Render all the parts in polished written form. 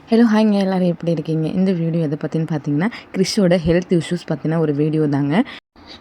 Hello ஹாய்ங்க, எல்லோரும் எப்படி இருக்கீங்க? இந்த வீடியோ எதை பற்றின்னு பார்த்தீங்கன்னா, கிறிஷோட ஹெல்த் இஷ்யூஸ் பற்றின ஒரு வீடியோ தாங்க.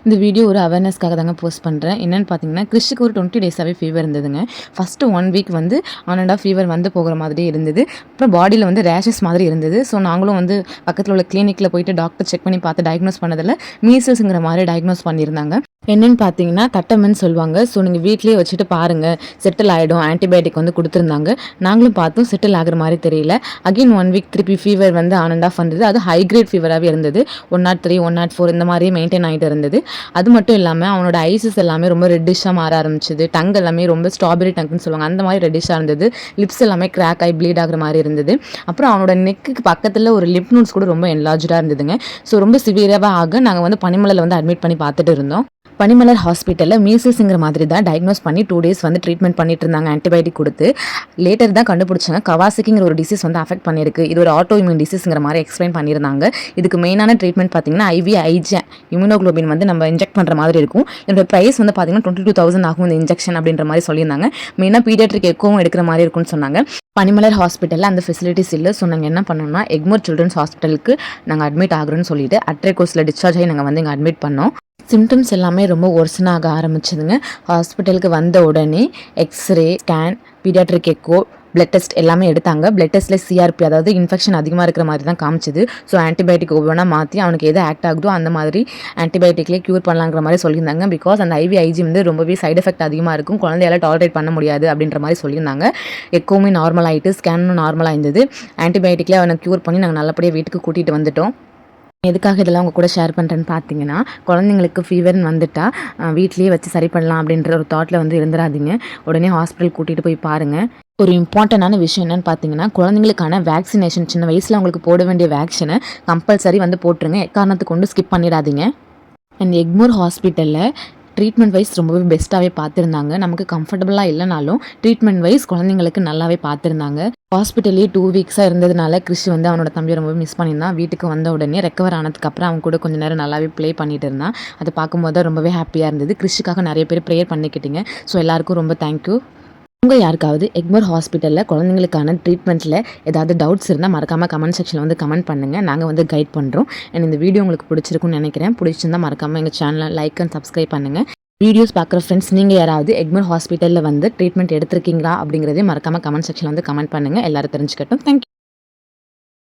இந்த வீடியோ ஒரு அவேர்னஸ்க்காக தாங்க போஸ்ட் பண்ணுறேன். என்னென்னு பார்த்தீங்கன்னா, கிறிஷுக்கு ஒரு 20 டேஸாகவே ஃபீவர் இருந்ததுங்க. ஃபஸ்ட்டு 1 வீக் வந்து ஆன் அண்ட் ஆஃப் ஃபீவர் வந்து போகிற மாதிரியே இருந்தது. அப்புறம் பாடியில் வந்து ரேஷஸ் மாதிரி இருந்தது. ஸோ நாங்களும் வந்து பக்கத்தில் உள்ள கிளினிக்கில் போயிட்டு டாக்டர் செக் பண்ணி பார்த்து டயக்னோஸ் பண்ணதில் மீசல்ஸுங்கிற மாதிரி டயக்னோஸ் பண்ணியிருந்தாங்க. என்னென்னு பார்த்தீங்கன்னா தட்டமன்னு சொல்லுவாங்க. ஸோ நீங்கள் வீட்லேயே வச்சுட்டு பாருங்கள், செட்டில் ஆகிடும், ஆன்டிபயோட்டிக் வந்து கொடுத்துருந்தாங்க. நாங்களும் பார்த்தோம், செட்டில் ஆகிற மாதிரி தெரியல. அகைன் 1 வீக் திருப்பி ஃபீவர் வந்து ஆன் அண்ட் ஆஃப் வந்தது. அது ஹை கிரேட் ஃபீவராகவே இருந்தது. 103, 104 இந்த மாதிரியே மெயின்டைன் ஆகிட்டு இருந்தது. அது மட்டும் இல்லாமல் அவனோட ஐசஸ் எல்லாமே ரொம்ப ரெட்டிஷாக மாற ஆரம்பிச்சிது. டங் எல்லாமே ரொம்ப ஸ்ட்ராபெரி டங்குன்னு சொல்லுவாங்க, அந்த மாதிரி ரெட்டிஷாக இருந்தது. லிப்ஸ் எல்லாமே கிராக் ஆகி ப்ளீட் ஆகிற மாதிரி இருந்தது. அப்புறம் அவனோட நெக்குக்கு பக்கத்தில் ஒரு லிப் நோட்ஸ் கூட ரொம்ப என்லார்ஜாக இருந்ததுங்க. ஸோ ரொம்ப சிவியராக ஆக நாங்கள் வந்து பனிமலையில் வந்து அட்மிட் பண்ணி பார்த்துட்டு இருந்தோம். பனிமலர் ஹாஸ்பிட்டலில் மீசல்ஸுங்கிற மாதிரி தான் டயக்னோஸ் பண்ணி 2 டேஸ் வந்து ட்ரீட்மெண்ட் பண்ணிட்டு இருந்தாங்க, ஆன்டிபயோட்டிக் கொடுத்து. லேட்டர் தான் கண்டுபிடிச்சாங்க கவாசிக்கிங்கிற ஒரு டிசீஸ் வந்து அஃபெக்ட் பண்ணியிருக்கு, இது ஒரு ஆட்டோ இம்யூன் டிசீஸுங்கிற மாதிரி எக்ஸ்பிளைன் பண்ணியிருந்தாங்க. இதுக்கு மெயினான ட்ரீட்மெண்ட் பார்த்தீங்கன்னா IVIG இம்யூனோக்ளோபின் வந்து நம்ம இன்ஜெக்ட் பண்ணுற மாதிரி இருக்கும். இதோட ப்ரைஸ் வந்து பார்த்தீங்கன்னா 22,000 ஆகும் இந்த இன்ஜெக்ஷன் அப்படின்ற மாதிரி சொல்லியிருந்தாங்க. மெயினாக பீடியாட்ரிக் எக்கோவும் எடுக்கிற மாதிரி இருக்கும்னு சொன்னாங்க. பனிமலர் ஹாஸ்பிட்டலில் அந்த ஃபெசிலிட்டிஸ் இல்லை. ஸோ நாங்கள் என்ன பண்ணோம்னா எக்மோர் சில்ட்ரன்ஸ் ஹாஸ்பிட்டலுக்கு நாங்கள் அட்மிட் ஆகுறோன்னு சொல்லிட்டு அட்ரேகோஸில் டிஸ்சார்ஜ் ஆகி நாங்கள் வந்து இங்கே அட்மிட் பண்ணோம். சிம்டம்ஸ் எல்லாமே ரொம்ப ஒர்சனாக ஆரம்பிச்சதுங்க. ஹாஸ்பிட்டலுக்கு வந்த உடனே X-ray, scan, paediatric echo, blood test எல்லாமே எடுத்தாங்க. பிளட் டெஸ்ட்டில் CRP, அதாவது இன்ஃபெக்ஷன் அதிகமாக இருக்கிற மாதிரி தான் காமிச்சிது. ஸோ ஆன்டிபயோட்டிக் ஒவ்வொன்றா மாற்றி அவனுக்கு எது ஆக்ட் ஆகுதோ அந்த மாதிரி ஆன்டிபயோட்டிக்லேயே க்யூர் பண்ணலாங்கிற மாதிரி சொல்லியிருந்தாங்க. பிகாஸ் அந்த IVIG வந்து ரொம்பவே சைட் எஃபெக்ட் அதிகமாக இருக்கும், குழந்தையால் டாலரேட் பண்ண முடியாது அப்படின்ற மாதிரி சொல்லியிருந்தாங்க. எக்கோவுமே நார்மல் ஆகிட்டு, ஸ்கேனும் நார்மலாக இருந்தது. ஆன்டிபயோட்டிக்லேயே அவனை க்யூர் பண்ணி நாங்கள் நல்லபடியாக வீட்டுக்கு கூட்டிகிட்டு வந்துட்டோம். எதுக்காக இதெல்லாம் உங்கள் கூட ஷேர் பண்ணுறேன்னு பார்த்தீங்கன்னா, குழந்தைங்களுக்கு ஃபீவர்னு வந்துட்டால் வீட்லேயே வச்சு சரி பண்ணலாம் அப்படின்ற ஒரு தாட்டில் வந்து இருந்துடாதீங்க. உடனே ஹாஸ்பிட்டல் கூட்டிகிட்டு போய் பாருங்கள். ஒரு இம்பார்ட்டண்டான விஷயம் என்னென்னு பார்த்தீங்கன்னா, குழந்தைங்களுக்கான வேக்சினேஷன் சின்ன வயசில் அவங்களுக்கு போட வேண்டிய வேக்சினை கம்பல்சரி வந்து போட்டுருங்க. எக்காரணத்துக்கு கொண்டு ஸ்கிப் பண்ணிடாதீங்க. அண்ட் எக்மோர் ஹாஸ்பிட்டலில் ட்ரீட்மெண்ட் வைஸ் ரொம்பவே பெஸ்ட்டாகவே பார்த்துருந்தாங்க. நமக்கு கம்ஃபர்டபுளாக இல்லைனாலும் ட்ரீட்மெண்ட் வைஸ் குழந்தைங்களுக்கு நல்லாவே பார்த்துருந்தாங்க. ஹாஸ்பிட்டல்லே 2 வீக்ஸாக இருந்ததுனால கிறிஷ் வந்து அவனோட தம்பியை ரொம்பவே மிஸ் பண்ணியிருந்தான். வீட்டுக்கு வந்த உடனே ரெக்கவர் ஆனதுக்கப்புறம் அவன் கூட கொஞ்சம் நேரம் நல்லாவே ப்ளே பண்ணிட்டு இருந்தான். அதை பார்க்கும்போது தான் ரொம்பவே ஹாப்பியாக இருந்தது. கிறிஷுக்காக நிறைய பேர் ப்ரேயர் பண்ணிக்கிட்டீங்க. ஸோ எல்லாருக்கும் ரொம்ப தேங்க்யூ. உங்கள் யாருக்காவது எக்மோர் ஹாஸ்பிட்டலில் குழந்தைங்களுக்கான ட்ரீட்மெண்ட்டில் ஏதாவது டவுட்ஸ் இருந்தால் மறக்காமல் கமெண்ட் செக்ஷனில் வந்து கமெண்ட் பண்ணுங்கள். நாங்கள் வந்து கைட் பண்ணுறோம். அண்ட் இந்த வீடியோ உங்களுக்கு பிடிச்சிருக்குன்னு நினைக்கிறேன். பிடிச்சிருந்தால் மறக்காமல் எங்கள் சேனலை லைக் அண்ட் சப்ஸ்கிரைப் பண்ணுங்கள். வீடியோஸ் பார்க்குற ஃப்ரெண்ட்ஸ் நீங்கள் யாராவது எக்மோர் ஹாஸ்பிட்டலில் வந்து ட்ரீட்மெண்ட் எடுத்திருக்கீங்களா அப்படிங்கிறதே மறக்காமல் கமெண்ட் செக்ஷனில் வந்து கமெண்ட் பண்ணுங்கள். எல்லோரும் தெரிஞ்சுக்கட்டும். தேங்க்யூ.